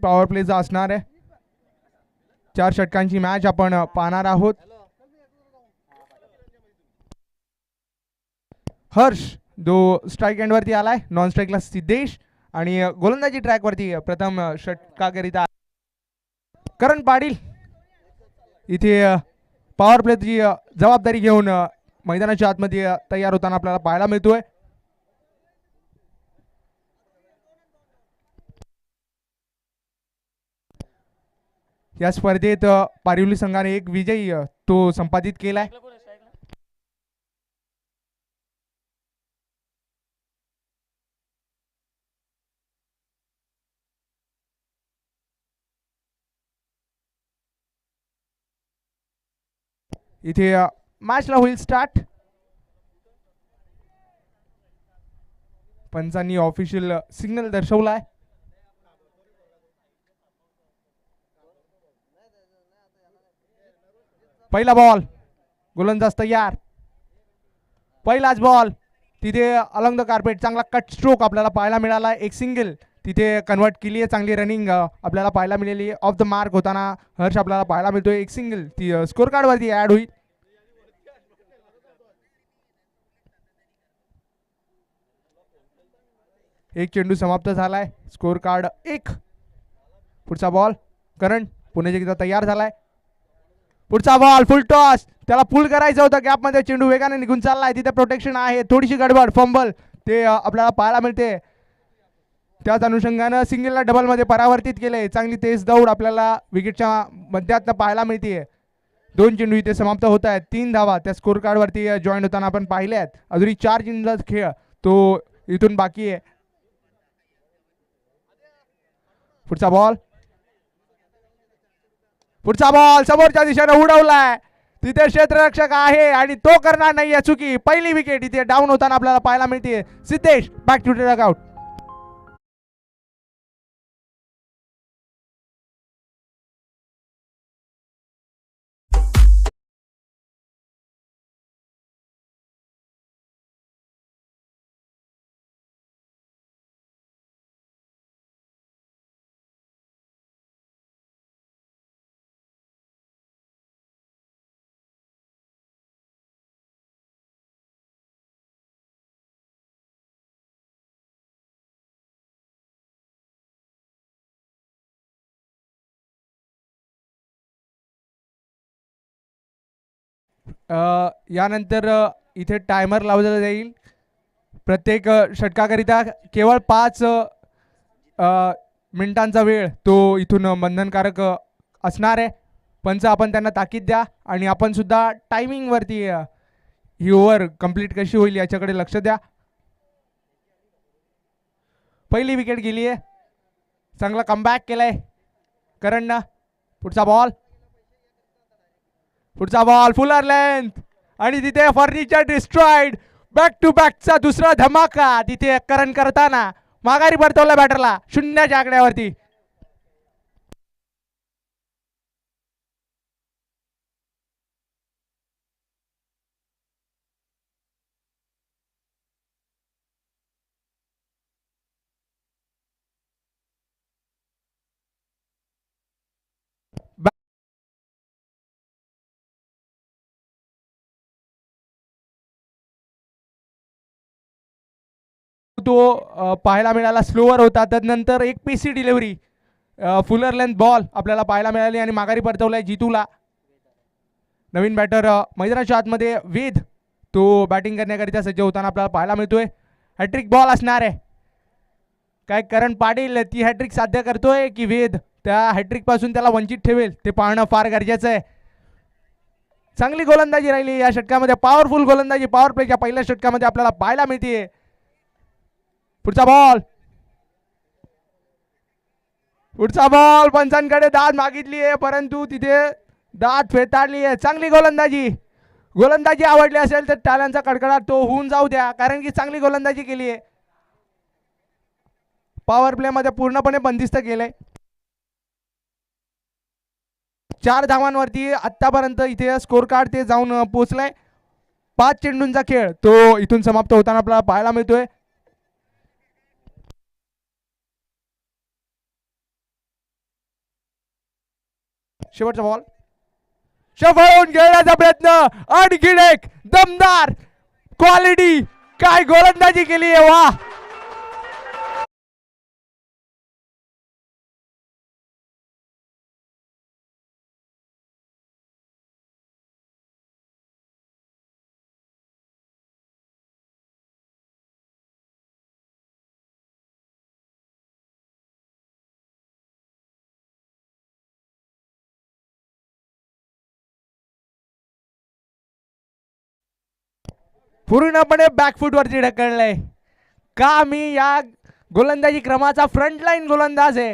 Power प्लेचा असणार आहे. 4 षटकांची match आपण पाहणार आहोत. हर्ष जो स्ट्राईक एंडवरती आलाय, नॉन स्ट्राईकला सिद्धेश आणि गोलंदाजी ट्रॅकवरती प्रथम षटकाकरिता करण पाटील इथे पॉवर प्लेची जबाबदारी घेऊन मैदानाच्या आतमध्ये तयार होताना आपल्याला पाहायला मिळतोय. या स्पर्धेत पारिवली संघाने एक विजयी तो संपादित केलाय. इथे मॅचला होईल स्टार्ट. पंचांनी ऑफिशियल सिग्नल दर्शवलाय. पहिला बॉल, गोलंदाज तयार. पहिलाच बॉल तिथे अलॉंग द कार्पेट चांगला कट स्ट्रोक आपल्याला पाहायला मिळाला. एक सिंगल तिथे कन्वर्ट केली आहे. चांगली रनिंग आपल्याला पाहायला मिळाली. ऑफ द मार्क होताना हर्ष आपल्याला पाहायला मिळतोय. एक सिंगल ती स्कोर कार्ड वरती ऍड होईल. एक चेंडू समाप्त झालाय. Score card 1. पुढचा बॉल करण पुणे एकदा तयार झालाय. पुढचा बॉल फुल टॉस, त्याला पुल करायचं होतं. गॅपमध्ये चेंडू वेगाने निघून चाललाय. तिथे प्रोटेक्शन आहे. थोडीशी गडबड, फंबल ते आपल्याला पाहायला मिळते. त्याच अनुषंगानं सिंगलला डबलमध्ये परावर्तित केले. चांगली तेज दौड आपल्याला विकेटच्या मध्यात पाहायला मिळते. 2 चेंडू इथे समाप्त होत आहेत. 3 धावा त्या स्कोर कार्डवरती जॉईन होताना आपण पाहिले आहेत. अजूनही 4 चेंडूचा खेळ तो इथून बाकी आहे. पुढचा बॉल समोरच्या दिशेने उडवलाय. तिथे क्षेत्ररक्षक आहे आणि तो करणार नाहीये चुकी. पहिली विकेट इथे डाऊन होताना आपल्याला पाहायला मिळते. Siddhesh back to dugout. यानंतर इथे टायमर लावला जाईल. प्रत्येक षटकाकरिता केवळ 5 मिनिटांचा वेळ तो इथून बंधनकारक असणार आहे. पंच आपण त्यांना ताकीद द्या आणि आपण सुद्धा टायमिंग वरती ही ओव्हर कंप्लीट कशी होईल याच्याकडे लक्ष द्या. पहिली विकेट गेली आहे. चांगला कमबॅक केलाय करणनं. पुढचा बॉल फुलर लेंथ आणि तिथे फर्निचर डिस्ट्रॉइड. बॅक टू बॅकचा दुसरा धमाका तिथे करण करताना माघारी परतवला बॅटरला 0च्या आकड्यावरती. तो पाहायला मिळाला स्लोअर होता. त्यानंतर एक पेसी डिलिव्हरी फुलर लेंथ बॉल आपल्याला पाहायला मिळाली आणि माघारी परतवलाय जितूला. नवीन बॅटर मैदानाच्या आतमध्ये वेद तो बॅटिंग करण्याकरिता सज्ज होताना आपल्याला पाहायला मिळतोय. हॅट्रिक बॉल असणार आहे. काय करण पाटील ती हॅट्रिक साध्य करतोय की वेद त्या हॅट्रिक पासून त्याला वंचित ठेवेल ते पाहणं फार गरजेचं आहे. चांगली गोलंदाजी राहिली या षटकामध्ये. पॉवरफुल गोलंदाजी पॉवर प्लेच्या पहिल्या षटकामध्ये आपल्याला पाहायला मिळते. पुढचा बॉल पंचांकडे दाद मागितली आहे परंतु तिथे दाद फेटाळली आहे. चांगली गोलंदाजी आवडली असेल तर टाळ्यांचा कडकडाट तो होऊन जाऊ द्या कारण की चांगली गोलंदाजी केली आहे. पॉवर प्ले मध्ये पूर्णपणे बंदिस्त केलंय. 4 धावांवरती आतापर्यंत इथे स्कोर कार्ड ते जाऊन पोहोचलाय. 5 चेंडूंचा खेळ तो इथून समाप्त होताना आपल्याला पाहायला मिळतोय. शेवटचा बॉल शफळून घेण्याचा प्रयत्न, आणखीन एक दमदार क्वालिटी, काय गोलंदाजी केली आहे, वा. पूर्णपणे बॅकफूट वरती ढकललंय. का मी या गोलंदाजी क्रमाचा फ्रंटलाईन गोलंदाज आहे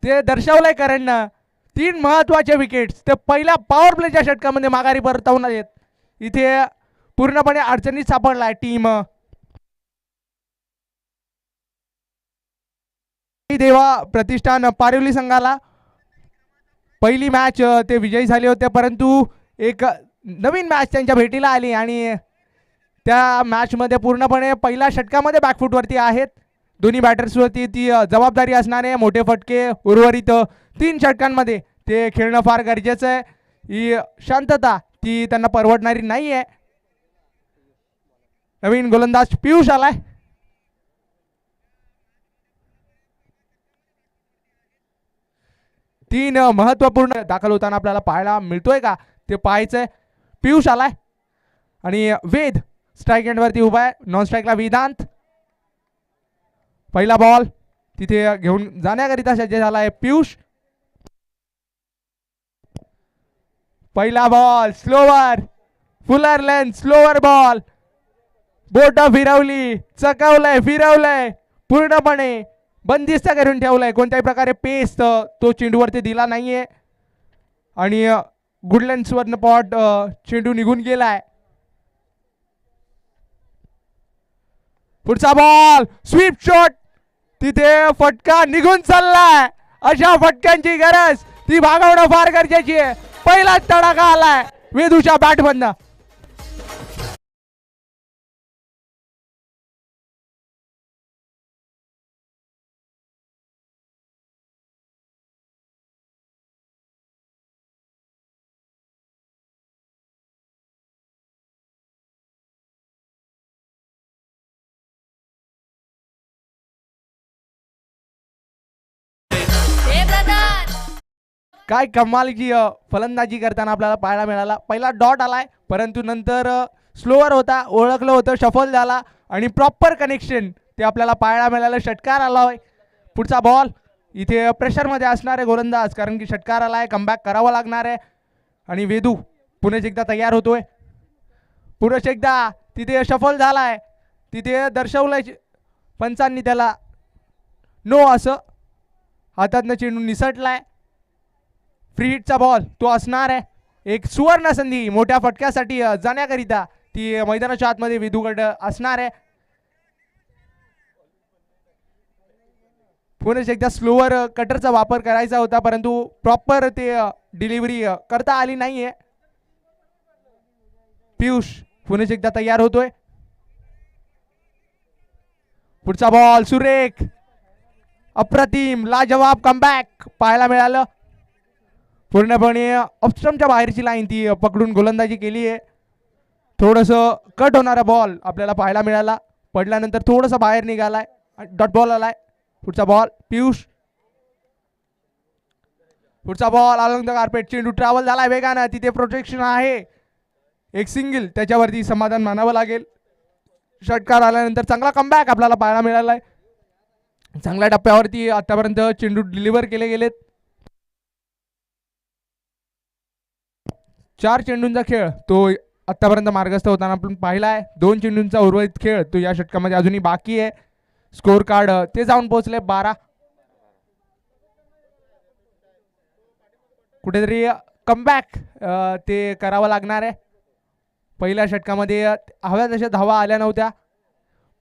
ते दर्शवलंय करणनं. 3 महत्वाचे विकेट्स ते पहिल्या पॉवर प्लेच्या षटकामध्ये माघारी परतवून आहेत. इथे पूर्णपणे अडचणीत सापडलाय टीम. देवा प्रतिष्ठान पारिवली संघाला पहिली मॅच ते विजयी झाले होते, परंतु एक नवीन मॅच त्यांच्या भेटीला आली आणि त्या मॅचमध्ये पूर्णपणे पहिल्या षटकामध्ये बॅकफूटवरती आहेत. दोन्ही बॅटर्सवरती ती जबाबदारी असणारे मोठे फटके उर्वरित 3 षटकांमध्ये ते खेळणं फार गरजेचं आहे. ही शांतता ती त्यांना परवडणारी नाही आहे. नवीन गोलंदाज पियुष आलाय. तीन महत्वपूर्ण दाखल होताना आपल्याला पाहायला मिळतोय का ते पाहायचंय. पियुष आलाय आणि वेद स्ट्राईक एंडवरती उभा आहे. नॉन स्ट्राईकला वेदांत. पहिला बॉल तिथे घेऊन जाण्याकरिता सज्ज झालाय पियुष. पहिला ball slower, fuller length slower ball, बोट फिरवली, चकवलंय, फिरवलंय, पूर्णपणे बंदिस्त करून ठेवलंय. कोणत्याही प्रकारे पेस तो चेंडूवरती दिला नाहीये आणि गुडलँड वरनं पॉट चेंडू निघून गेलाय. पुढचा बॉल स्वीप शॉट, तिथे फटका निघून चाललाय. अशा फटक्यांची गरज ती भागवणं फार गरजेची आहे. पहिलाच तडाखा आलाय वेदूच्या बॅट मधनं. काय कमालची फलंदाजी करताना आपल्याला पाहायला मिळाला. पहिला डॉट आलाय परंतु नंतर स्लोअर होता, ओळखलं होतं, शफल झाला आणि प्रॉपर कनेक्शन ते आपल्याला पाहायला मिळालं. षटकार आलाय. पुढचा बॉल इथे प्रेशरमध्ये असणारे गोलंदाज, कारण की षटकार आलाय, कमबॅक करावा लागणार आहे आणि वेदू पुन्हा एकदा तयार होतोय. पुन्हा एकदा तिथे शफल झालाय, तिथे दर्शवलंय पंचांनी त्याला नो असं. हातातनं चेंडू निसटलाय. फ्री हिटचा बॉल तो असणार आहे. एक सुवर्ण संधी मोठ्या फटक्यासाठी जाण्याकरिता ती मैदानाच्या आतमध्ये वेदूगड असणार आहे. पुन्हा एकदा स्लोअर कटरचा वापर करायचा होता परंतु प्रॉपर ते डिलिव्हरी करता आली नाहीये. पियुष पुन्हा एकदा तयार होतोय. पुढचा बॉल सुरेख, अप्रतिम, लाजवाब कमबॅक पाहायला मिळालं. पूर्णपणे ऑफस्टम्पच्या बाहेरची लाईन ती पकडून गोलंदाजी केली आहे. थोडंसं कट होणारा बॉल आपल्याला पाहायला मिळाला. पडल्यानंतर थोडंसं बाहेर निघालाय. डॉट बॉल आलाय. पुढचा बॉल पियुष. पुढचा बॉल अलॉंग द कार्पेट, चेंडू ट्रॅव्हल झालाय वेगानं, तिथे प्रोटेक्शन आहे. एक सिंगल त्याच्यावरती समाधान मानावं लागेल. षटकार आल्यानंतर चांगला कमबॅक आपल्याला पाहायला मिळालाय. चांगल्या टप्प्यावरती आतापर्यंत चेंडू डिलिव्हर केले गेलेत. 4 चेंडूंचा खेळ तो आतापर्यंत मार्गस्थ होताना आपण पाहिला आहे. 2 चेंडूंचा उर्वरित खेळ तो या षटकामध्ये अजूनही बाकी आहे. स्कोर कार्ड ते जाऊन पोहोचले 12. कुठेतरी कमबॅक ते करावं लागणार आहे. पहिल्या षटकामध्ये हव्या तशा धावा आल्या नव्हत्या.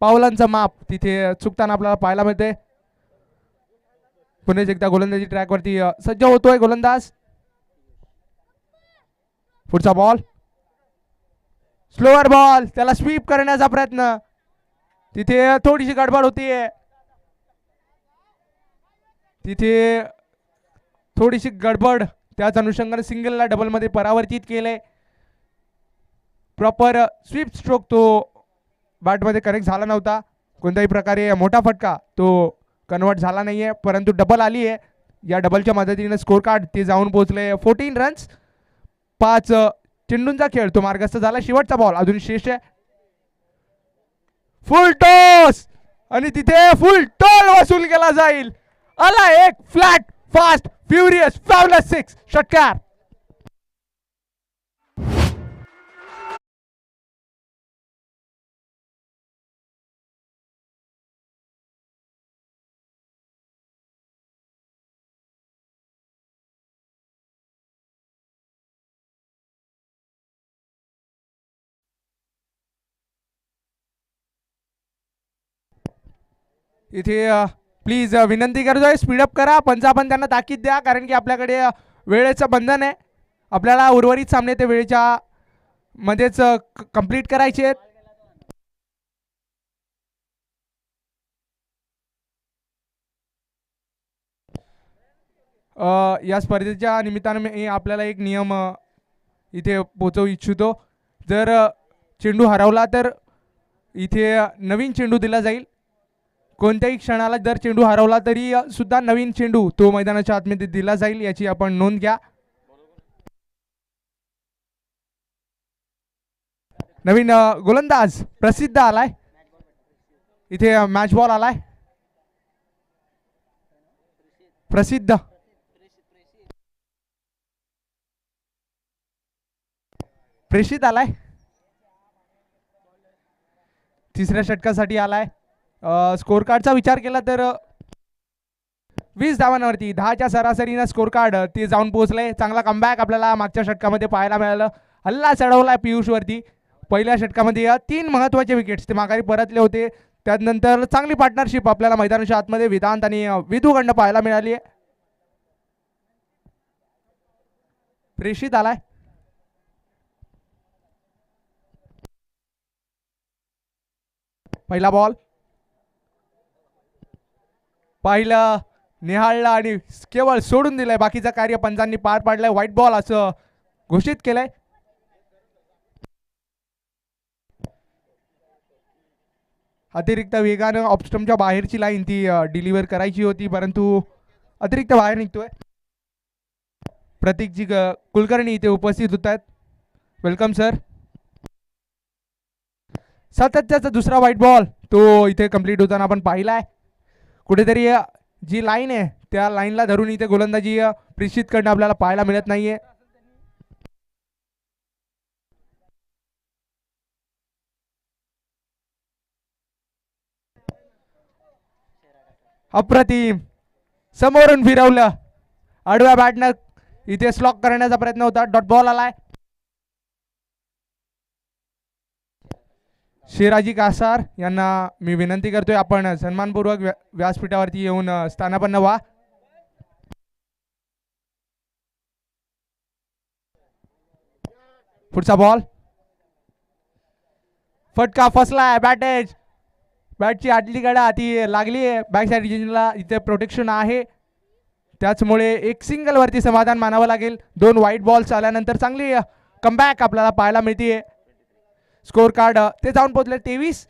पावलांचं माप तिथे चुकताना आपल्याला पाहायला मिळते. पुन्हा एकदा गोलंदाजी ट्रॅकवरती सज्ज होतोय गोलंदाज. पुढचा बॉल स्लोअर बॉल, त्याला स्वीप करण्याचा प्रयत्न, तिथे थोडीशी गडबड होतीये. तिथे थोडीशी गडबड त्याच अनुषंगाने सिंगलला डबलमध्ये परावर्तित केले. प्रॉपर स्वीप स्ट्रोक तो बॅटमध्ये कनेक्ट झाला नव्हता. कोणत्याही प्रकारे मोठा फटका तो कन्वर्ट झाला नाहीये, परंतु डबल आली आहे. या डबलच्या मदतीने स्कोर कार्ड ते जाऊन पोहोचले 14 रन्स. 5 चेंडूंचा खेळ तो मार्गस्थ झाला. शेवटचा बॉल अजून शेष आहे. फुल टॉस आणि तिथे फुल टॉल वसूल केला जाईल. आला एक फ्लॅट फास्ट फ्युरियस फॅबुलस 6 षटकार. इथे प्लीज विनंती करतोय स्पीडअप करा. पंच आपण त्यांना ताकीद द्या, कारण की आपल्याकडे वेळेचं बंधन आहे. आपल्याला उर्वरित सामने ते वेळेच्या मध्येच कंप्लीट करायचे आहेत. या स्पर्धेच्या निमित्तानं मी आपल्याला एक नियम इथे पोचवू इच्छितो. जर चेंडू हरवला तर इथे नवीन चेंडू दिला जाईल. कोणत्याही क्षणाला जर चेंडू हरवला तरी सुद्धा नवीन चेंडू तो मैदानाच्या आतमध्ये दिला जाईल, याची आपण नोंद घ्या. नवीन गोलंदाज प्रसिद्ध आलाय. इथे मॅच बॉल आलाय. प्रसिद्ध प्रेषित आलाय. तिसऱ्या षटकासाठी आलाय. स्कोर कार्डचा विचार केला तर 20 धावांवरती 10च्या सरासरीनं स्कोर कार्ड ते जाऊन पोहोचले. चांगला कमबॅक आपल्याला मागच्या षटकामध्ये पाहायला मिळालं. हल्ला चढवलाय पियुषवरती. पहिल्या षटकामध्ये 3 महत्त्वाचे विकेट्स ते माघारी परतले होते. त्यानंतर चांगली पार्टनरशिप आपल्याला मैदानाच्या आतमध्ये वेदांत आणि विधूकडनं पाहायला मिळाली आहे. प्रेषित आलाय. पहिला बॉल पाहिलं, निहाळला आणि केवळ सोडून दिलंय. बाकीचं कार्य पंचांनी पार पाडलंय. व्हाईट बॉल असं घोषित केलंय. अतिरिक्त वेगानं ऑफस्टम्पच्या बाहेरची लाईन ती डिलिव्हर करायची होती, परंतु अतिरिक्त बाहेर निघतोय. प्रतीकजी कुलकर्णी इथे उपस्थित होत आहेत. Welcome sir. सातत्याचा दुसरा व्हाईट बॉल तो इथे कंप्लीट होताना आपण पाहिलाय. कुठेतरी जी लाईन आहे त्या लाईनला धरून इथे गोलंदाजी प्रेषित करणं आपल्याला पाहायला मिळत नाहीये. अप्रतिम समोरून फिरवलं. आडव्या बॅटनं इथे स्लॉक करण्याचा प्रयत्न होता. डॉट बॉल आलाय. शिराजी कासार यांना मी विनंती करतोय आपण सन्मानपूर्वक व्यासपीठावरती येऊन स्थानापन्न व्हा. पुढचा बॉल फटका फसलाय. बॅटेज बॅटची आतली कडा ती लागली आहे. बॅक साईड जिंकला इथे प्रोटेक्शन आहे, त्याचमुळे एक सिंगल वरती समाधान मानावं लागेल. 2 व्हाईट बॉल्स आल्यानंतर चांगली कमबॅक आपल्याला पाहायला मिळते. स्कोर कार्ड ते जाऊन पोहोचले 23.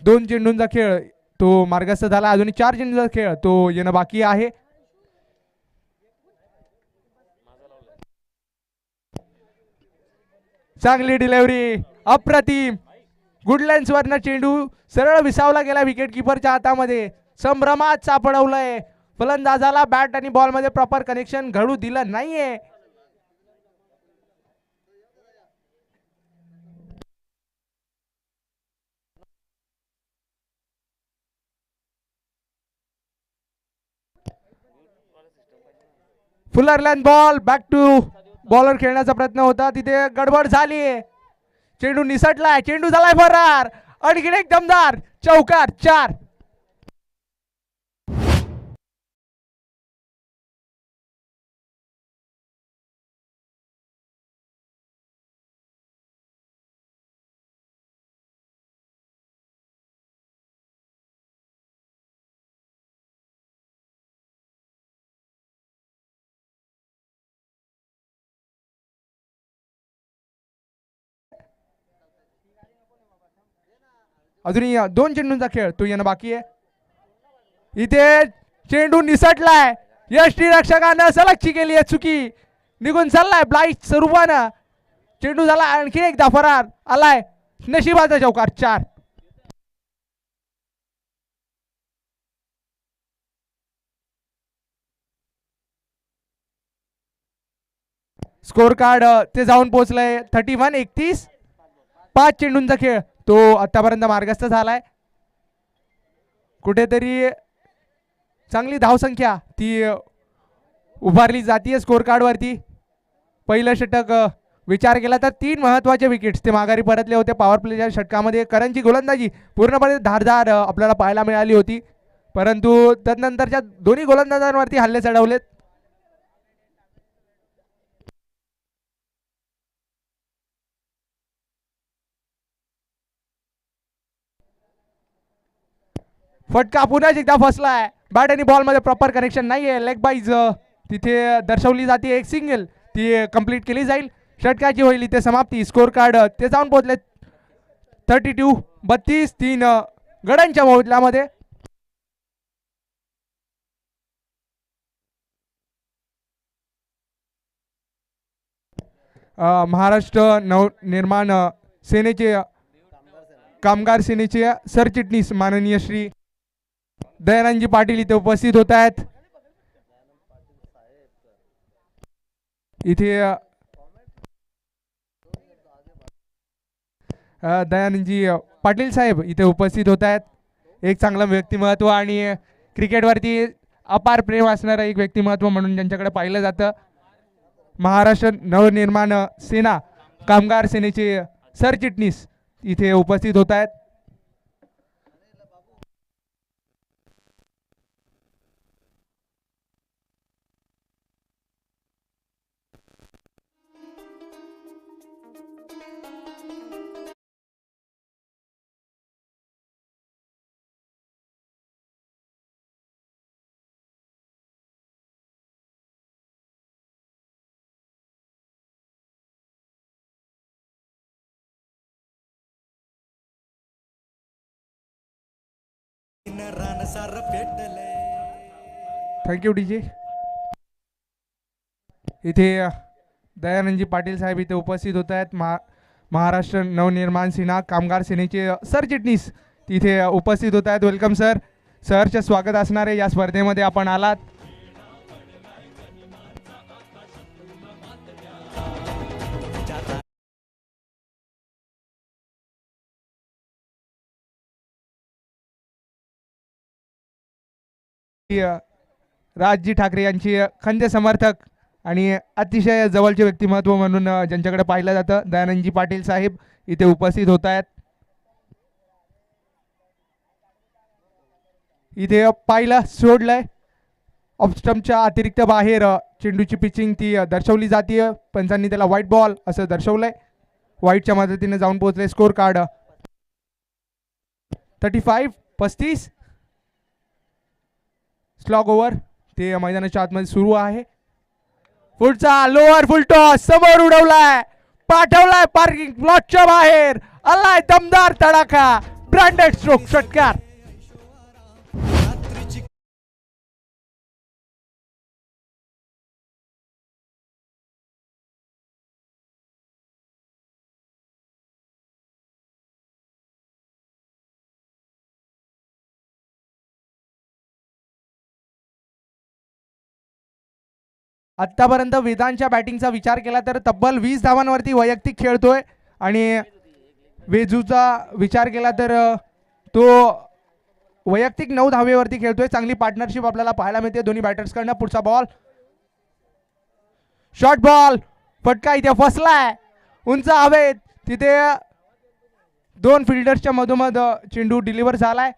दोन चेंडूंचा खेळ तो मार्गस्थ झाला. अजून 4 चेंडूंचा खेळ तो येणं बाकी आहे. चांगली डिलिव्हरी अप्रतिम. गुडलँड्स वरनं चेंडू सरळ विसावला गेला विकेट किपरच्या हातामध्ये. संभ्रमात सापडवलंय. फलंदाजाला बॅट आणि बॉल मध्ये प्रॉपर कनेक्शन घडू दिलं नाहीये. फुलरलँड बॉल बॅक टू बॉलर खेळण्याचा प्रयत्न होता, तिथे गडबड झाली. चेंडू निसटलाय. चेंडू झालाय फरार. आणखीन एक दमदार चौकार 4. अजूनही 2 चेंडूंचा खेळ तो येणं बाकी आहे. इथे चेंडू निसटलाय. यष्टी रक्षकानं सलगची केली आहे चुकी. निघून चाललाय ब्लाइट स्वरूपानं. चेंडू झाला आणखी एकदा फरार. आलाय नशिबाचा चौकार 4. स्कोर कार्ड ते जाऊन पोहोचलंय 31-31. 5 चेंडूंचा खेळ तो आतापर्यंत मार्गस्थ झालाय. कुठेतरी चांगली धावसंख्या ती उभारली जातीय स्कोर कार्ड वरती. पहिलं षटक विचार केला तर 3 महत्वाचे विकेट्स ते माघारी परतले होते. पॉवर प्लेच्या षटकामध्ये करणची गोलंदाजी पूर्णपणे धारदार आपल्याला पाहायला मिळाली होती, परंतु त्यानंतरच्या दोन्ही गोलंदाजांवरती हल्ले चढवलेत. फटका पुन्हा एकदा फसलाय. बॅट आणि बॉल मध्ये प्रॉपर कनेक्शन नाहीये. लेग बाईज तिथे दर्शवली जाते. एक सिंगल ती कंप्लीट केली जाईल. षटकाची होईल इथे समाप्ती. स्कोर कार्ड ते जाऊन पोहोचले 32-32. 3 गड्यांच्या मोबदल्यामध्ये. महाराष्ट्र नवनिर्माण सेनेचे कामगार सेनेचे सरचिटणीस माननीय श्री दयानंदजी पाटील इथे उपस्थित होत आहेत. इथे दयानंदजी पाटील साहेब इथे उपस्थित होत आहेत. एक चांगलं व्यक्तिमत्व आणि क्रिकेटवरती अपार प्रेम असणारं एक व्यक्तिमत्व म्हणून ज्यांच्याकडे पाहिलं जातं. महाराष्ट्र नवनिर्माण सेना कामगार सेनेचे सरचिटणीस इथे उपस्थित होत आहेत. Thank you DJ. इथे दयानंदजी पाटील साहेब इथे उपस्थित होत आहेत. महाराष्ट्र नवनिर्माण सेना कामगार सेनेचे सरचिटणीस तिथे उपस्थित होत आहेत. Welcome sir. सरचे स्वागत असणार आहे या स्पर्धेमध्ये आपण आलात. राजजी ठाकरे यांची खंदे समर्थक आणि अतिशय जवळचे व्यक्तिमत्व म्हणून ज्यांच्याकडे पाहिलं जातं दयानंदजी पाटील साहेब इथे उपस्थित होत आहेत. इथे पाहिलं सोडलंय ऑफस्टम्पच्या अतिरिक्त बाहेर चेंडूची पिचिंग ती दर्शवली जाते. पंचांनी त्याला व्हाईट बॉल असं दर्शवलंय. व्हाईटच्या मदतीने जाऊन पोहोचले. Score card 35-35. स्लॉग ओव्हर ते मैदानाच्या आतमध्ये सुरू आहे. पुढचा लोअर फुल टॉस समोर उडवलाय. पाठवलाय पार्किंग प्लॉटच्या बाहेर. आलाय दमदार तडाखा. ब्रँडेड स्ट्रोक षटकार. आतापर्यंत वेदांच्या बॅटिंगचा विचार केला तर तब्बल 20 धावांवरती वैयक्तिक खेळतोय आणि वेजूचा विचार केला तर तो वैयक्तिक 9 धावेवरती खेळतोय. चांगली पार्टनरशिप आपल्याला पाहायला मिळते दोन्ही बॅटर्स कडनं. पुढचा बॉल शॉर्ट बॉल. फटका इथे फसलाय. उंच हवेत तिथे 2 फिल्डर्सच्या मधोमध चेंडू डिलिव्हर झालाय.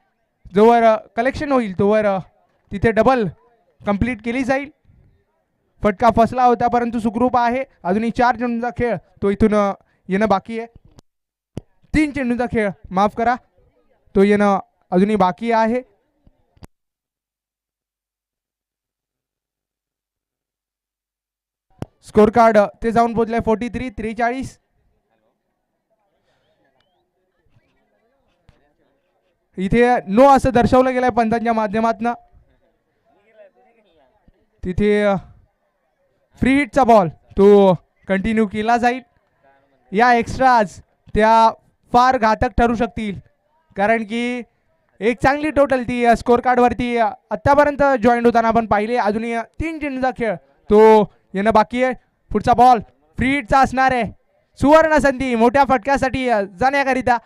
जोवर कलेक्शन होईल तोवर तिथे डबल कंप्लीट केली जाईल. फटका फसला होता परंतु सुखरूप आहे. अजूनही 4 चेंडूंचा खेळ तो इथून येणं बाकी आहे. 3 चेंडूंचा खेळ माफ करा तो येणं अजूनही बाकी आहे. स्कोर कार्ड ते जाऊन पोहोचले 43-43. इथे नो असं दर्शवलं गेलंय पंचांच्या माध्यमातून. तिथे फ्री हिटचा बॉल तो कंटिन्यू केला जाईल. या एक्स्ट्राज त्या फार घातक ठरू शकतील, कारण की एक चांगली टोटल ती स्कोर कार्डवरती आत्तापर्यंत जॉईंट होताना आपण पाहिले. अजूनही 3 चेंडूचा खेळ तो येणं बाकी आहे. पुढचा बॉल फ्री हिटचा असणार आहे. सुवर्ण संधी मोठ्या फटक्यासाठी जाण्याकरिता.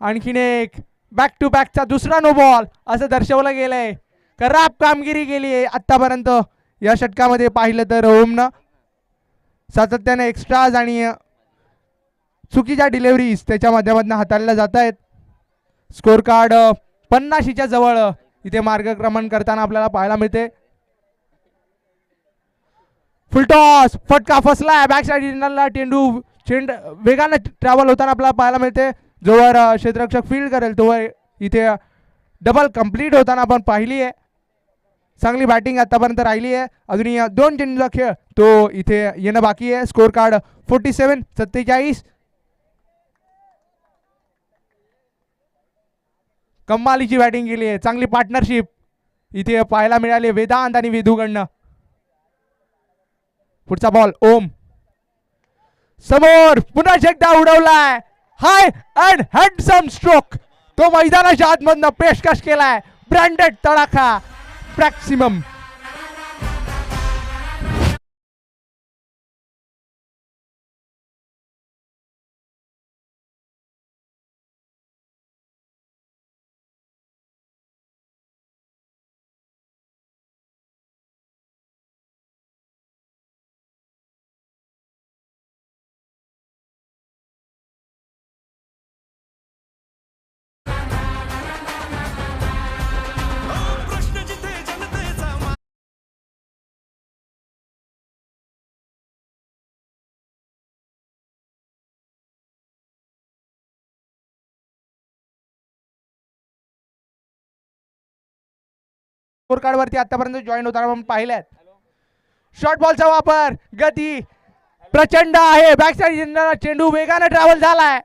आणखीन एक बॅक टू बॅकचा दुसरा नो बॉल असं दर्शवलं गेलंय. खराब कामगिरी केली आहे आतापर्यंत या षटकामध्ये पाहिलं तर ओमनं. सातत्याने एक्स्ट्राज आणि चुकीच्या डिलिव्हरीज त्याच्या माध्यमातून हाताळल्या जात आहेत. स्कोर कार्ड 50च्या जवळ इथे मार्गक्रमण करताना आपल्याला पाहायला मिळते. फुलटॉस फटका फसलाय. बॅक साईडला चेंडू वेगाने ट्रॅव्हल होताना आपल्याला पाहायला मिळते. जोवर क्षेत्ररक्षक फील्ड करेल तोवर इथे डबल कंप्लीट होताना आपण पाहिली आहे. चांगली बॅटिंग आतापर्यंत राहिली आहे. अजूनही 2 चेंडूचा खेळ तो इथे येणं बाकी आहे. Score card 47-47. कमालीची बॅटिंग केली आहे. चांगली पार्टनरशिप इथे पाहायला मिळाली वेदांत आणि वेदूकडनं. पुढचा बॉल ओम समोर पुन्हा एकदा उडवलाय. हाय अँड हँडसम स्ट्रोक तो मैदानाच्या आतमधनं पेशकश केलाय. ब्रँडेड तडाखा मॅक्सिमम. स्कोर कार्ड वरती आतापर्यंत जॉईन होताना आपण पाहिल्यात. शॉर्ट बॉलचा वापर गती प्रचंड आहे. बॅक साइड चेंडू वेगाने ट्रॅव्हल झालाय.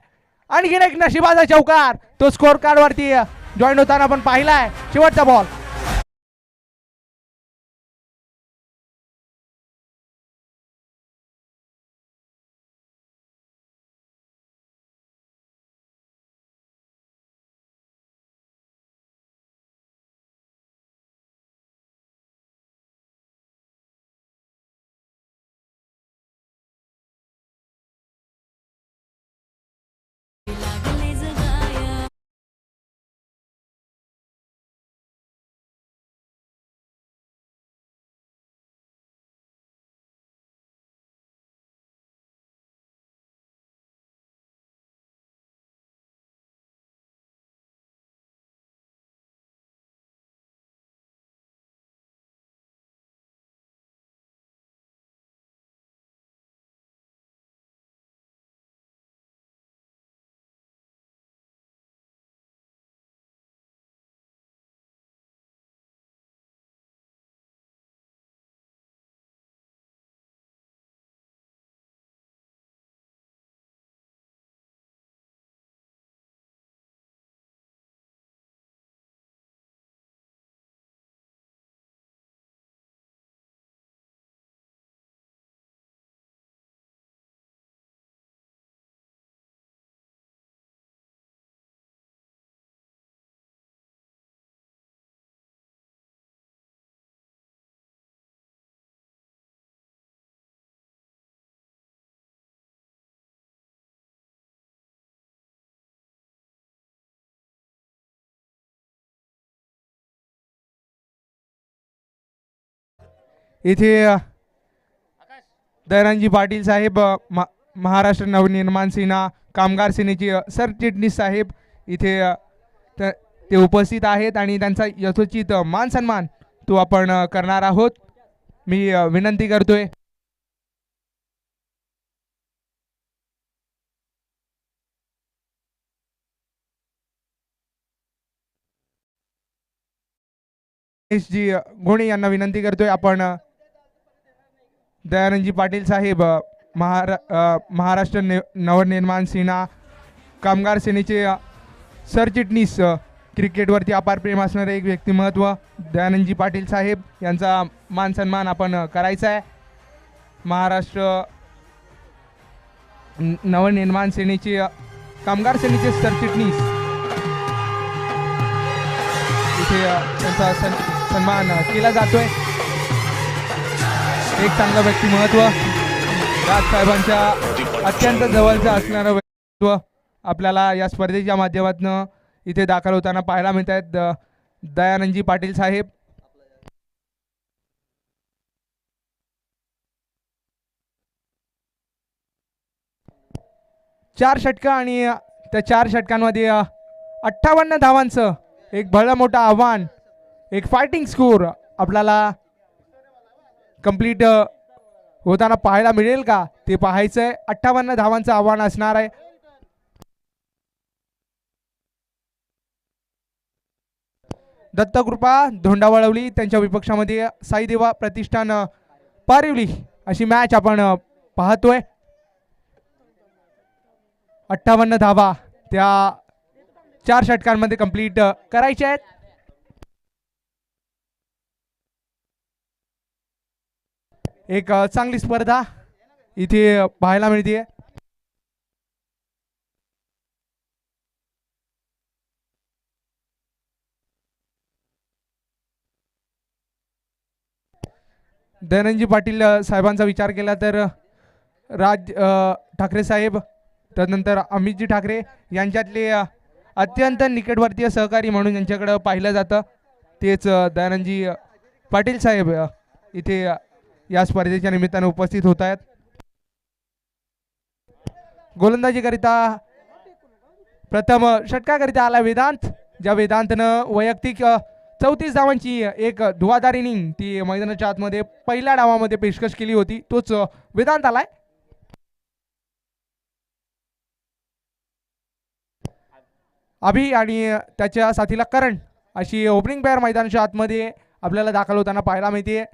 आणखीन एक नशिबाचा चौकार तो स्कोर कार्ड वरती जॉईन होताना आपण पाहिलाय. शेवटचा बॉल इथे दयानंदजी पाटील साहेब महाराष्ट्र नवनिर्माण सेना कामगार सेनेचे सरचिटणीस साहेब इथे ते उपस्थित आहेत आणि त्यांचा यथोचित मान सन्मान तो आपण करणार आहोत. मी विनंती करतोय. जी घोणे यांना विनंती करतोय आपण दयानंदजी पाटील साहेब महाराष्ट्र नवनिर्माण सेना कामगार सेनेचे सरचिटणीस, क्रिकेटवरती अपार प्रेम असणारे एक व्यक्तिमत्व दयानंदजी पाटील साहेब यांचा मान सन्मान आपण करायचा आहे. महाराष्ट्र नवनिर्माण सेनेचे कामगार सेनेचे सरचिटणीस, इथे त्यांचा सन्मान केला जातोय. एक चांगलं व्यक्तिमत्व, राजसाहेबांच्या अत्यंत जवळचं असणारं व्यक्तित्व आपल्याला या स्पर्धेच्या माध्यमातून इथे दाखल होताना पाहायला मिळत आहेत. दयानंदजी पाटील साहेब चार षटकं आणि त्या 4 षटकांमध्ये 58 धावांचं एक भलं मोठं आव्हान, एक फायटिंग स्कोर आपल्याला कंप्लीट होताना पाहायला मिळेल का ते पाहायचंय. 58 धावांचं आव्हान असणार आहे. दत्तकृपा धोंडा वळवली त्यांच्या विपक्षामध्ये साईदेवा प्रतिष्ठान पारिवली अशी मॅच आपण पाहतोय. 58 धावा त्या 4 षटकांमध्ये कंप्लीट करायच्या आहेत. एक चांगली स्पर्धा इथे पाहायला मिळते. दयानंदजी पाटील साहेबांचा विचार केला तर राज ठाकरे साहेब, त्यानंतर अमितजी ठाकरे यांच्यातले अत्यंत निकटवर्तीय सहकारी म्हणून यांच्याकडे पाहिलं जातं. तेच दयानंदजी पाटील साहेब इथे या स्पर्धेच्या निमित्ताने उपस्थित होत आहेत. गोलंदाजीकरिता प्रथम षटकाकरिता आला वेदांत, ज्या वेदांतनं वैयक्तिक 34 धावांची एक धुवाधार इनिंग ती मैदानाच्या आतमध्ये पहिल्या डावामध्ये पेशकश केली होती. तोच वेदांत आलाय. अभि आणि त्याच्या साथीला करण अशी ओपनिंग पेअर मैदानाच्या आतमध्ये आपल्याला दाखल होताना पाहायला मिळते.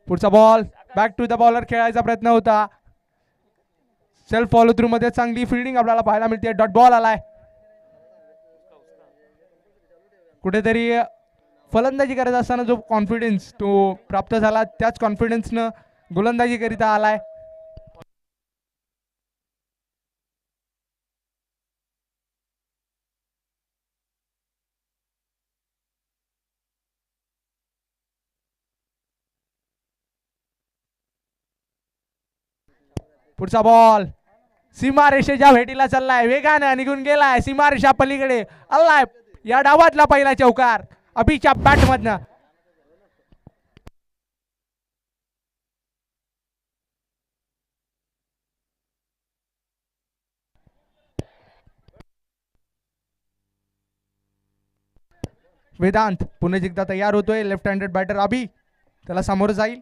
पुढचा ball back to the bowler खेळायचा प्रयत्न होता. सेल्फ फॉलो थ्रू मध्ये चांगली फिल्डिंग आपल्याला पाहायला मिळते. डॉट बॉल आलाय. कुठेतरी फलंदाजी करत असताना जो कॉन्फिडन्स तो प्राप्त झाला त्याच कॉन्फिडन्सनं गोलंदाजी करिता आलाय. पुढचा बॉल सीमा रेषेच्या भेटीला चाललाय, वेगाने निघून गेलाय सीमा रेषा पलीकडे आलाय. या डावातला पहिला चौकार अभिच्या बॅट मधनं. वेदांत पुन्हा एकदा तयार होतोय. लेफ्ट हँडेड बॅटर अभि त्याला समोर जाईल.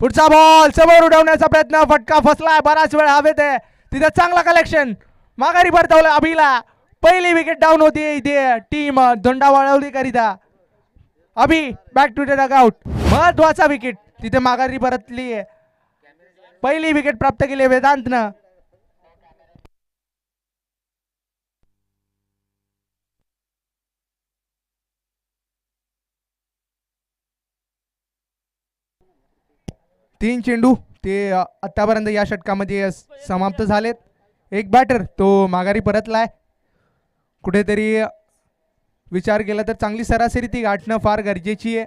पुढचा बॉल समोर उडवण्याचा प्रयत्न, फटका फसलाय. बराच वेळ हवेत आहे तिथे, चांगला कलेक्शन माघारी परतवलं अभिला. पहिली विकेट डाऊन होती इथे टीम धोंडा वळवली करिता. अभि बॅक टू द डगआउट, महत्वाचा विकेट तिथे माघारी परतली. पहिली विकेट प्राप्त केली वेदांतनं. तीन चेंडू ते आतापर्यंत या षटकामध्ये समाप्त झालेत. एक बॅटर तो माघारी परतलाय. कुठेतरी विचार केला तर चांगली सरासरी ती गाठणं फार गरजेची आहे.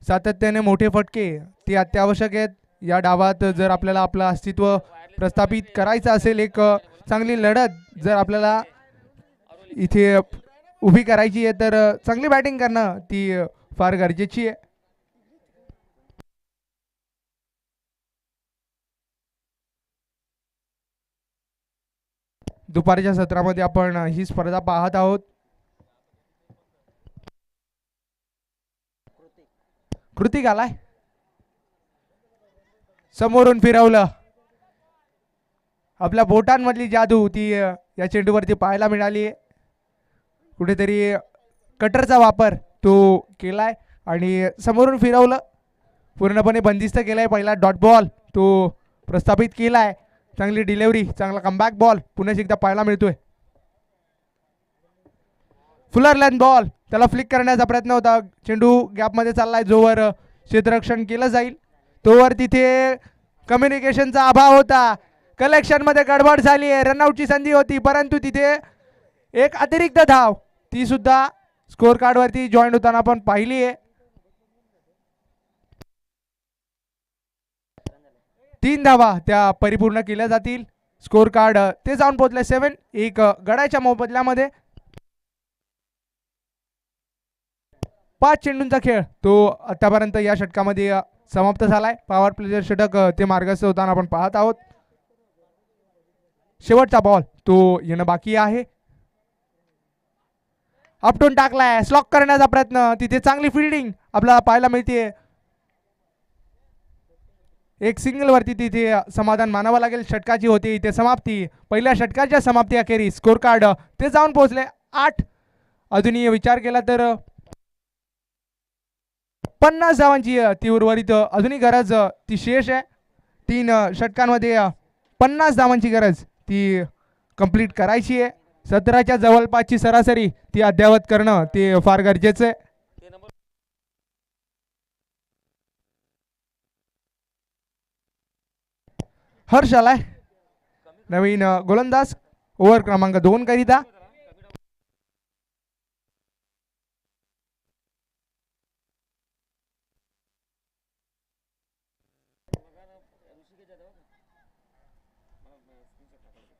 सातत्याने मोठे फटके ते अत्यावश्यक आहेत या डावात. जर आपल्याला आपलं अस्तित्व प्रस्थापित करायचं असेल, एक चांगली लढत जर आपल्याला इथे उभी करायची आहे तर चांगली बॅटिंग करणं ती फार गरजेची आहे. दुपारच्या सत्रामध्ये आपण ही स्पर्धा पाहत आहोत. कृतिक आलाय, समोरून फिरवलं. आपल्या बोटांमधली जादू ती या चेंडूवरती पाहायला मिळाली. कुठेतरी कटरचा वापर तो केलाय आणि समोरून फिरवलं, पूर्णपणे बंदिस्त केलाय. पहिला डॉट बॉल तो प्रस्थापित केलाय. चांगली डिलिव्हरी, चांगला कमबॅक बॉल पुन्हा एकदा पाहायला मिळतोय. फुलर लेंथ बॉल, त्याला फ्लिक करण्याचा प्रयत्न होता. चेंडू गॅपमध्ये चाललाय. जोवर क्षेत्ररक्षण केलं जाईल तोवर तिथे कम्युनिकेशनचा अभाव होता. कलेक्शनमध्ये गडबड झाली आहे. रनआउटची संधी होती, परंतु तिथे एक अतिरिक्त धाव ती सुद्धा स्कोर कार्डवरती जॉईन होताना आपण पाहिली आहे. 3 धावा त्या परिपूर्ण केल्या जातील. स्कोर कार्ड ते जाऊन पोहोचले 7. एक गडाच्या मोबदल्यामध्ये 5 चेंडूंचा खेळ तो आतापर्यंत या षटकामध्ये समाप्त झालाय. पॉवर प्लेयर षटक ते मार्गस्थ होताना आपण पाहत आहोत. शेवटचा बॉल तो येणं बाकी आहे. अपटून टाकलाय. स्लॉक करण्याचा प्रयत्न, तिथे चांगली फिल्डिंग आपल्याला पाहायला मिळते. एक सिंगल वरती तिथे समाधान मानावं लागेल. षटकाची होती इथे समाप्ती. पहिल्या षटकाच्या समाप्ती अखेरीस स्कोर कार्ड ते जाऊन पोहोचले 8. अजूनही विचार केला तर 50 धावांची ती उर्वरित अजूनही गरज ती शेष आहे. 3 षटकांमध्ये 50 धावांची गरज ती कंप्लीट करायची आहे. 17च्या जवळपासची सरासरी ती अद्यावत करणं ते फार गरजेचं आहे. हर्ष आलाय नवीन गोलंदाज ओव्हर क्रमांक 2 करिता.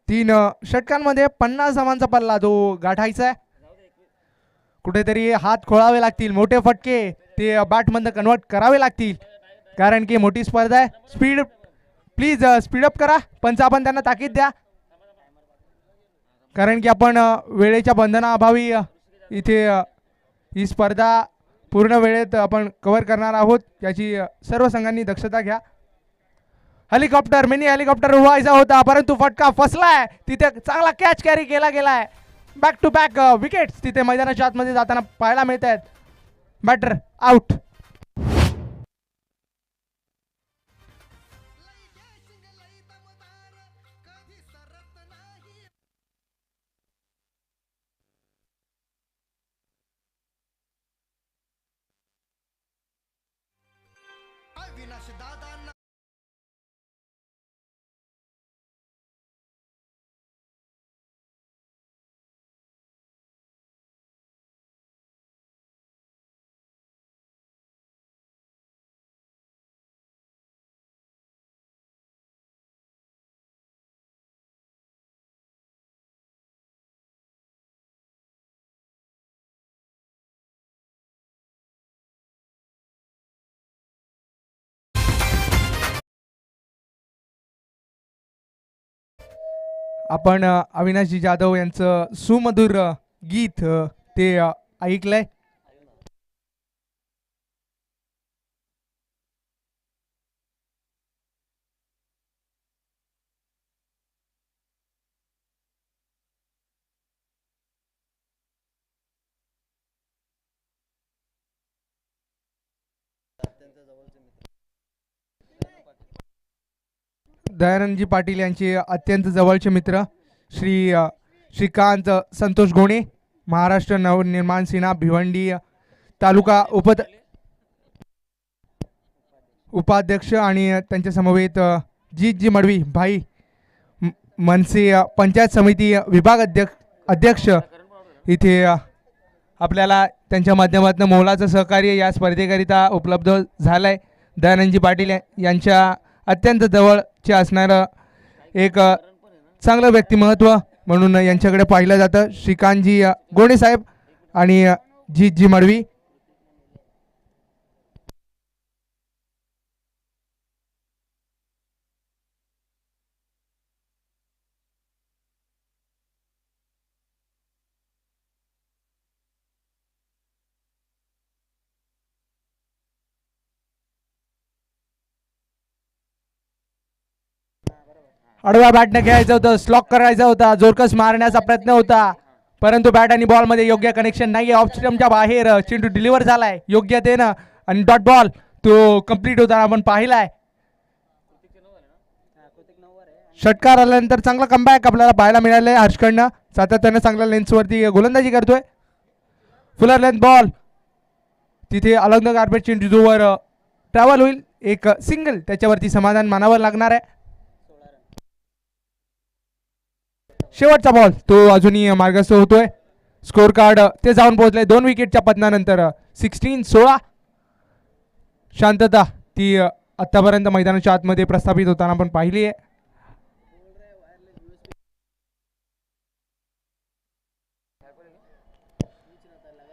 तीन षटकांमध्ये 50 धावांचा पल्ला तो गाठायचा आहे. कुठेतरी हात खोळावे लागतील. मोठे फटके ते बॅटमधनं कन्वर्ट करावे लागतील, कारण की मोठी स्पर्धा आहे. स्पीड प्लीज स्पीडअप करा. पंच आपण त्यांना ताकीद द्या, कारण की आपण वेळेच्या बंधनाअभावी इथे ही स्पर्धा पूर्ण वेळेत आपण कव्हर करणार आहोत. याची सर्व संघांनी दक्षता घ्या. हेलिकॉप्टर, मिनी हेलिकॉप्टर उडवायचा होता, परंतु फटका फसलाय. तिथे चांगला कॅच कॅरी केला गेलाय. बॅक टू बॅक विकेट्स तिथे मैदानाच्या आतमध्ये जाताना पाहायला मिळत आहेत. Batter out. आपण अविनाशजी जाधव यांचं सुमधुर गीत ते ऐकलंय. दयानंदजी पाटील यांचे अत्यंत जवळचे मित्र श्रीकांत संतोष गोणे, महाराष्ट्र नवनिर्माण सेना भिवंडी तालुका उपाध्यक्ष, आणि त्यांच्या समवेत जी मडवी भाई मनसे पंचायत समिती विभाग अध्यक्ष इथे आपल्याला त्यांच्या माध्यमातून मोलाचं सहकार्य या स्पर्धेकरिता उपलब्ध झालंय. दयानंदजी पाटील यांच्या अत्यंत जवळचे असणारं एक चांगलं व्यक्तिमत्व म्हणून यांच्याकडे पाहिलं जातं. श्रीकांतजी गोणे साहेब आणि जी मडवी. आडव्या बॅटने खेळायचं होतं, स्लॉक करायचा होता, जोरकस मारण्याचा प्रयत्न होता, परंतु बॅट आणि बॉल मध्ये योग्य कनेक्शन नाहीये. ऑफ स्टंपच्या बाहेर चेंडू डिलिव्हर झालाय योग्यतेनं आणि डॉट बॉल तो कंप्लीट होताना आपण पाहिलाय. षटकार आल्यानंतर चांगला कमबॅक आपल्याला पाहायला मिळालंय हर्षकडनं. सातत्यानं चांगल्या लेन्सवरती गोलंदाजी करतोय. फुलर लेंथ बॉल तिथे अलॉंग द गार्बेज चेंडूवर ट्रॅव्हल होईल. एक सिंगल त्याच्यावरती समाधान मानावं लागणार आहे. शेवटचा बॉल तो अजूनही मार्गस्थ होतोय. स्कोर कार्ड ते जाऊन पोहोचले 2 विकेटच्या पतनानंतर 16-16. शांतता ती आतापर्यंत मैदानाच्या आतमध्ये प्रस्थापित होताना आपण पाहिली आहे.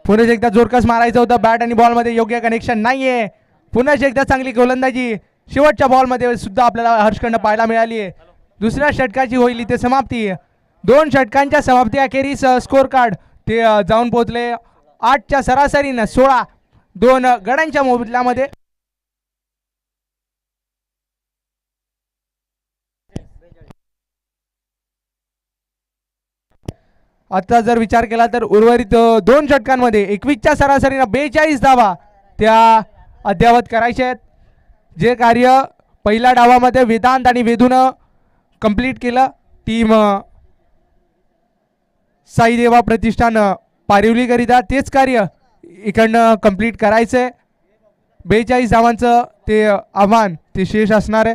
पुन्हा एकदा जोरकस मारायचं होतं, बॅट आणि बॉल मध्ये योग्य कनेक्शन नाहीये. पुन्हा एकदा चांगली गोलंदाजी शेवटच्या बॉल मध्ये सुद्धा आपल्याला हर्षकडनं पाहायला मिळाली आहे. दुसऱ्या षटकाची होईल इथे समाप्ती. 2 षटकांच्या समाप्ती अखेरीस स्कोर कार्ड ते जाऊन पोहोचले 8च्या सरासरीनं 16. 2 गड्यांच्या मोबदल्यामध्ये आता जर विचार केला तर उर्वरित 2 षटकांमध्ये 21च्या सरासरीनं 42 धावा त्या अद्यावत करायचे आहेत. जे कार्य पहिल्या डावामध्ये वेदांत आणि वेदूनं कंप्लीट केलं. टीम साई देवा प्रतिष्ठान पारिवली करिता तेच कार्य इकडनं कंप्लीट करायचंय. 42 धावांचं ते आव्हान ते शेष असणार आहे.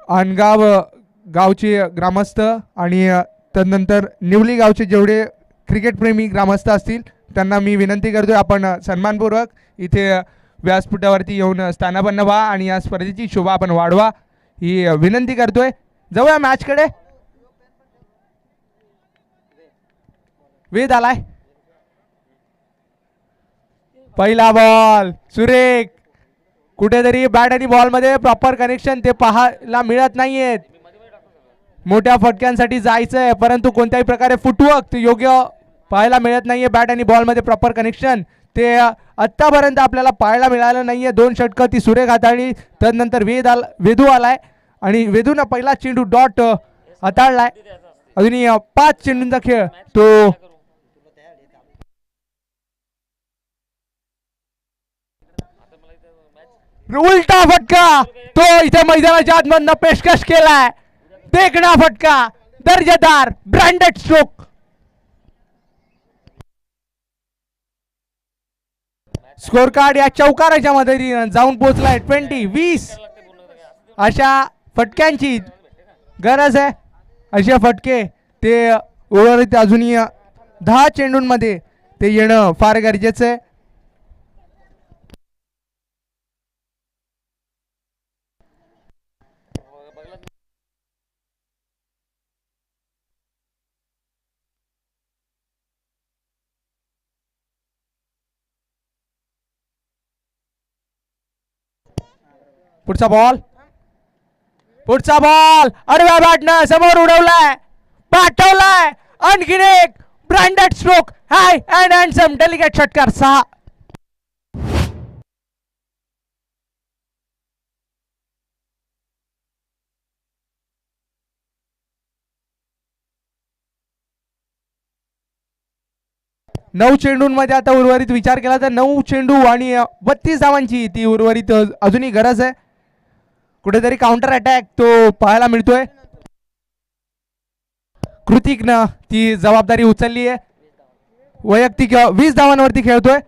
अनगाव गावचे ग्रामस्थ आणि तदनंतर निवली गावचे जेवढे क्रिकेट प्रेमी ग्रामस्थ असतील त्यांना मी विनंती करतोय आपण सन्मानपूर्वक इथे व्यासपीठावरती येऊन स्थानापन्न व्हा आणि या स्पर्धेची शोभा आपण वाढवा ही विनंती करतोय. जाऊया मॅचकडे. वेद आलाय. पहिला बॉल सुरेख. कुठेतरी बॅट आणि बॉल मध्ये प्रॉपर कनेक्शन ते पाहायला मिळत नाहीयेत. मोठ्या फटक्यांसाठी जायचंय परंतु कोणत्याही प्रकारे फुटवर्क ते योग्य पाहायला मिळत नाहीये. बॅट आणि बॉल मध्ये प्रॉपर कनेक्शन ते आतापर्यंत आपल्याला पाहायला मिळालं नाहीये. 2 षटकं ती सुरेख हाताळली. तदनंतर वेदू आलाय आणि वेदूनं पहिला चेंडू डॉट हाताळलाय. अजूनही 5 चेंडूंचा खेळ तो उलटा फटका तो इथे मैदानाच्या आतमधनं पेशकश केलाय. देखणा फटका दर्जेदार ब्रँडेड स्ट्रोक. स्कोर कार्ड या चौकाराच्या मदतीने जाऊन पोहोचलाय 20. अशा फटक्यांची गरज आहे. अशा फटके ते उर्वरित अजूनही 10 चेंडूंमध्ये ते येणं फार गरजेचं आहे. पुढचा बॉल आडव्या बॅटनं समोर उडवलाय, पाठवलाय. आणखीन एक branded stroke. High and handsome delicate षटकार 6. नऊ चेंडूंमध्ये आता उर्वरित विचार केला तर 9 चेंडू आणि 32 धावांची ती उर्वरित अजूनही गरज आहे. कुठेतरी काउंटर अटॅक तो पाहायला मिळतोय. कृतिकनं ती जबाबदारी उचलली आहे. वैयक्तिक 20 धावांवरती खेळतोय.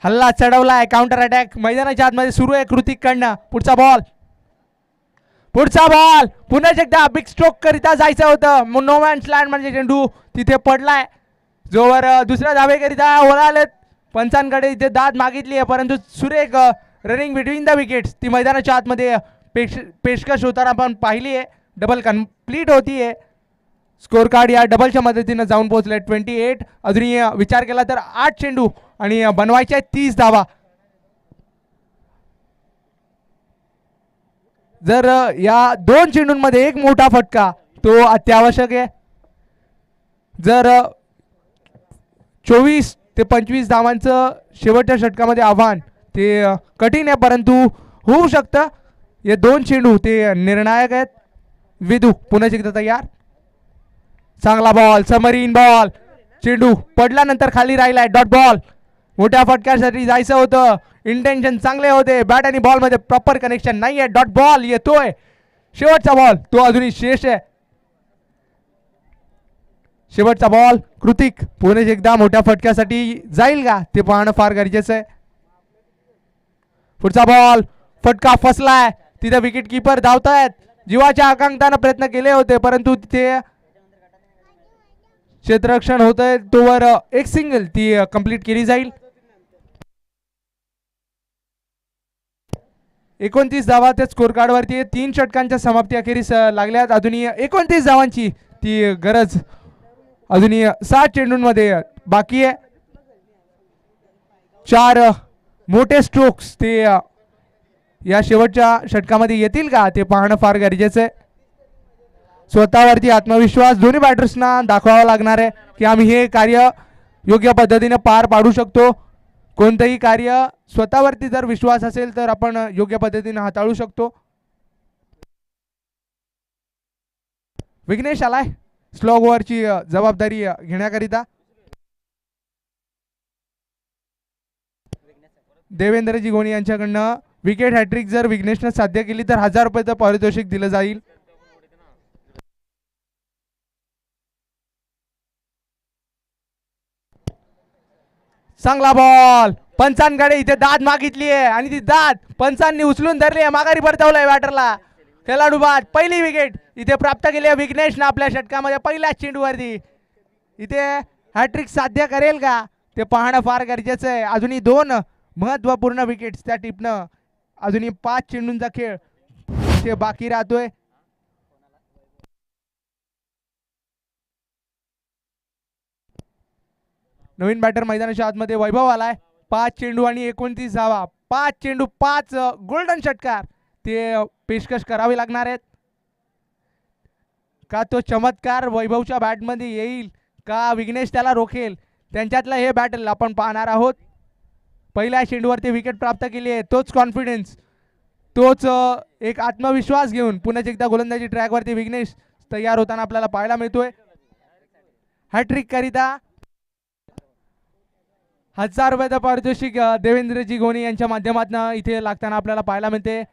हल्ला चढवलाय. काउंटर अटॅक मैदानाच्या आतमध्ये सुरू आहे कृतिक कडनं. पुढचा बॉल पुन्हा एकदा बिग स्ट्रोक करिता जायचं होतं. नो मॅन्स लँड म्हणजे चेंडू तिथे पडलाय. जोवर दुसऱ्या धावेकरिता ओलालेत पंचांकडे इथे दाद मागितली आहे परंतु सुरेख रनिंग बिटवीन द विकेट्स ती मैदानाच्या आतमध्ये पेशकश होताना आपण पाहिली आहे. डबल कंप्लीट होतीये. स्कोर कार्ड या डबलच्या मदतीनं जाऊन पोहोचले 28. अजूनही विचार केला तर 8 चेंडू आणि बनवायचे 30 धावा. जर या दोन चेंडूंमध्ये एक मोठा फटका तो अत्यावश्यक आहे. जर 24 ते 25 धावांचं शेवटच्या षटकामध्ये आव्हान ते कठीण आहे, परंतु होऊ शकतं. हे दोन चेंडू ते निर्णायक आहेत. विदू पुन्हा एकदा तयार. चांगला बॉल, समरीन बॉल. चेंडू पडल्यानंतर खाली राहिलाय. Dot ball. मोठ्या फटक्यासाठी जायचं होतं. इंटेन्शन चांगले होते. बॅट आणि बॉल मध्ये प्रॉपर कनेक्शन नाहीये. डॉट बॉल येतोय. शेवटचा बॉल तो अजूनही शेष आहे. शेवटचा बॉल. कृतिक पुन्हा एकदा मोठ्या फटक्यासाठी जाईल का ते पाहणं फार गरजेचं आहे. पुढचा बॉल. फटका फसलाय. तिथे विकेट किपर धावतायत. जीवाच्या आकांक्षाने प्रयत्न केले होते, परंतु तिथे क्षेत्ररक्षण होतंय तोवर एक सिंगल ती कंप्लीट केली जाईल. 29 धावा त्या स्कोर कार्ड वरती. 3 षटकांच्या समाप्ती अखेरीस लागल्यात. अजूनही 29 धावांची ती गरज अजूनही 7 चेंडूंमध्ये बाकी आहे. 4 मोठे स्ट्रोक्स ते या शेवटच्या षटकामध्ये येतील का ते पाहणं फार गरजेचं आहे. स्वतःवरती आत्मविश्वास दोन्ही बॅटर्सना दाखवावा लागणार आहे की आम्ही हे कार्य योग्य पद्धतीने पार पाडू शकतो. कोणतंही कार्य स्वतःवरती जर विश्वास असेल तर आपण योग्य पद्धतीने हाताळू शकतो. विघ्नेश आलाय स्लॉग ओव्हरची जबाबदारी घेण्याकरिता. देवेंद्रजी गोणी यांच्याकडनं विकेट हॅट्रिक जर विघ्नेशने साध्य केली तर 1000 रुपयाचं पारितोषिक दिलं जाईल. चांगला बॉल. पंचांकडे इथे दाद मागितली आहे आणि ती दाद पंचांनी उचलून धरली आहे. माघारी परतवलंय बॅटरला. खेळाडू बाद. पहिली विकेट इथे प्राप्त केली आहे विघ्नेशने आपल्या षटकामध्ये पहिल्याच चेंडूवरती. इथे हॅट्रिक साध्य करेल का ते पाहणं फार गरजेचं आहे. अजूनही 2 महत्वपूर्ण विकेट्स त्या टीपनं. अजूनही 5 चेंडूंचा खेळ ते बाकी राहतोय. नवीन बॅटर मैदानाच्या आतमध्ये वैभव आलाय. 5 चेंडू आणि 29 धावा. 5 चेंडू 5 गोल्डन षटकार ते पेशकश करावे लागणार आहेत. का तो चमत्कार वैभवच्या बॅटमध्ये येईल का विघ्नेश त्याला रोखेल, त्यांच्यातलं हे बॅटल आपण पाहणार आहोत. पहिल्या चेंडूवरती विकेट प्राप्त केली आहे. तोच कॉन्फिडन्स, तोच एक आत्मविश्वास घेऊन पुन्हा एकदा गोलंदाजी ट्रॅकवरती विघ्नेश तयार होताना आपल्याला पाहायला मिळतोय. हॅट्रिक करिता 1000 रुपयाचं पारितोषिक देवेंद्रजी गोणी यांच्या माध्यमातून इथे लागताना आपल्याला पाहायला मिळते.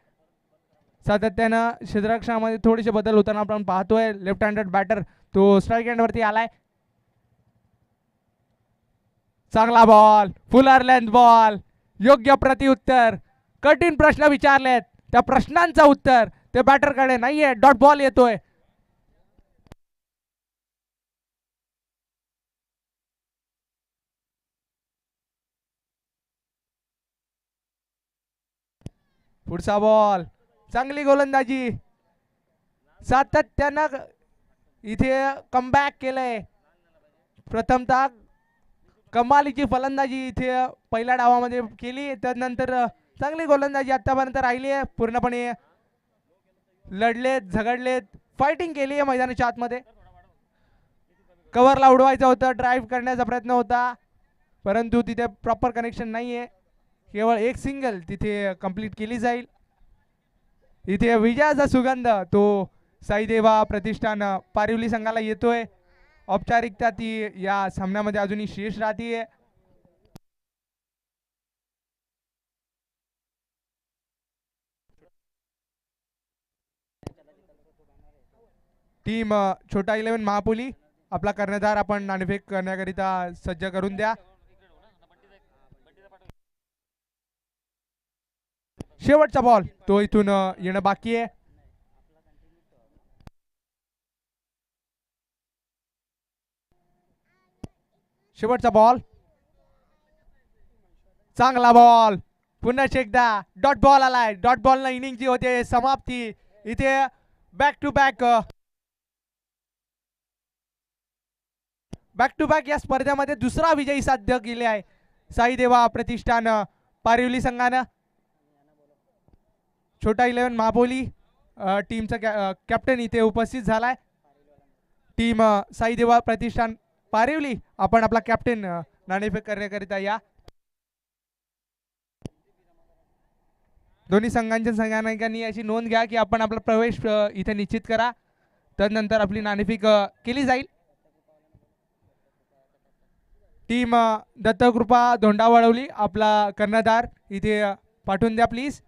सातत्यानं क्षेत्ररक्षणामध्ये थोडेसे बदल होताना आपण पाहतोय. लेफ्ट हँडेड बॅटर तो स्ट्राईक हँडवरती आलाय. चांगला बॉल. Fuller length ball. योग्य प्रतिउत्तर. कठीण प्रश्न विचारलेत, त्या प्रश्नांचं उत्तर ते बॅटरकडे नाहीये. डॉट बॉल येतोय. पुढचा बॉल. चांगली गोलंदाजी. सातत्यानं इथे कमबॅक केलंय. प्रथमतः कमालीची फलंदाजी इथे पहिल्या डावामध्ये केली, त्यानंतर चांगली गोलंदाजी आतापर्यंत राहिली आहे. पूर्णपणे लढलेत, झगडलेत, फायटिंग केली आहे मैदानाच्या आतमध्ये. कव्हरला उडवायचं होतं, ड्राईव्ह करण्याचा प्रयत्न होता, परंतु तिथे प्रॉपर कनेक्शन नाहीये. केवळ एक सिंगल तिथे कंप्लीट केली जाईल. इथे विजयाचा सुगंध तो साईदेवा प्रतिष्ठान पारिवली संघाला येतोय. औपचारिकता ती या सामन्यामध्ये अजूनही शेष राहतीये. टीम छोटा 11 महापोली आपला कर्णधार आपण नाणेफेक करण्याकरिता सज्ज करून द्या. शेवटचा बॉल तो इथून येणं बाकी आहे. शेवटचा बॉल. चांगला बॉल. पुन्हा एकदा डॉट बॉल आलाय. डॉट बॉल न इनिंग जी होते समाप्ती. इथे बॅक टू बॅक या स्पर्धेमध्ये दुसरा विजयी साध्य केले आहे साईदेवा प्रतिष्ठान पारिवली संघानं. छोटा 11 महापोली टीमचा कॅप्टन इथे उपस्थित झालाय. टीम साई देवा प्रतिष्ठान पारिवली, आपण आपला कॅप्टन नाणेफेक करण्याकरिता या. दोन्ही संघांच्या संघानायकांनी याची नोंद घ्या की आपण आपला प्रवेश इथे निश्चित करा, तदनंतर आपली नाणेफेक केली जाईल. टीम दत्तकृपा धोंडा वळवली, आपला कर्णधार इथे पाठवून द्या प्लीज.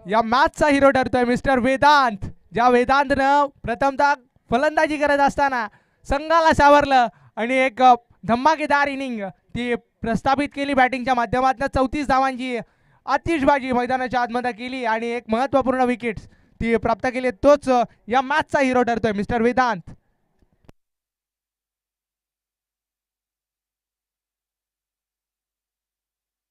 या मॅचचा हिरो ठरतोय मिस्टर वेदांत. ज्या वेदांतनं प्रथमतः फलंदाजी करत असताना संघाला सावरलं आणि एक धमाकेदार इनिंग ती प्रस्थापित केली बॅटिंगच्या माध्यमातून. 34 धावांची आतिषबाजी मैदानाच्या आतमध्ये केली आणि एक महत्त्वपूर्ण विकेट ती प्राप्त केली. तोच या मॅचचा हिरो ठरतोय मिस्टर वेदांत.